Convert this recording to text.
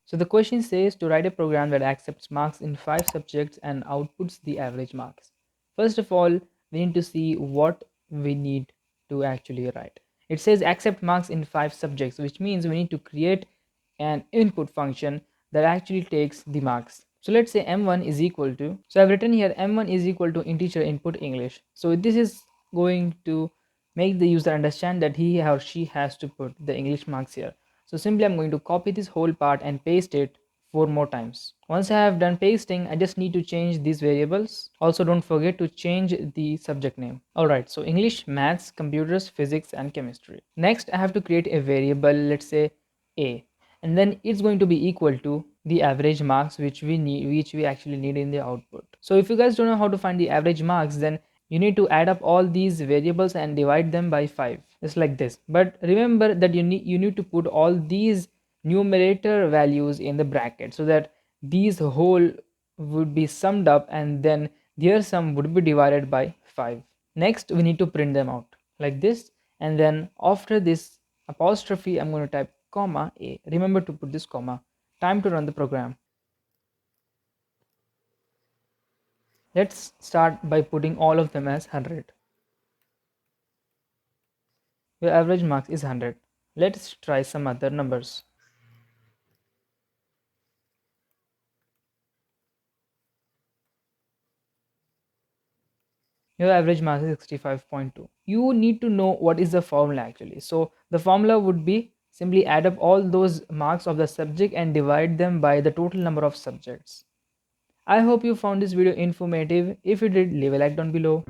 So the question says to write a program that accepts marks in 5 subjects and outputs the average marks. First of all, we need to see what we need to actually write. It says accept marks in 5 subjects, which means we need to create an input function that actually takes the marks. So let's say m1 is equal to, so I've written here m1 is equal to integer input English. So this is going to make the user understand that he or she has to put the English marks here. So simply I'm going to copy this whole part and paste it 4 more times. Once I have done pasting, I just need to change these variables. Also, don't forget to change the subject name. Alright, so English, maths, computers, physics, and chemistry. Next, I have to create a variable, let's say a, and then it's going to be equal to the average marks which we actually need in the output. So if you guys don't know how to find the average marks, then you need to add up all these variables and divide them by 5, just like this. But remember that you need to put all these numerator values in the bracket so that these whole would be summed up and then their sum would be divided by 5. Next we need to print them out like this, and then after this apostrophe I'm going to type comma a. Remember to put this comma. Time to run the program. Let's start by putting all of them as 100. Your average marks is 100. Let's try some other numbers. Your average marks is 65.2. You need to know what is the formula actually. So the formula would be simply add up all those marks of the subject and divide them by the total number of subjects. I hope you found this video informative. If you did, leave a like down below.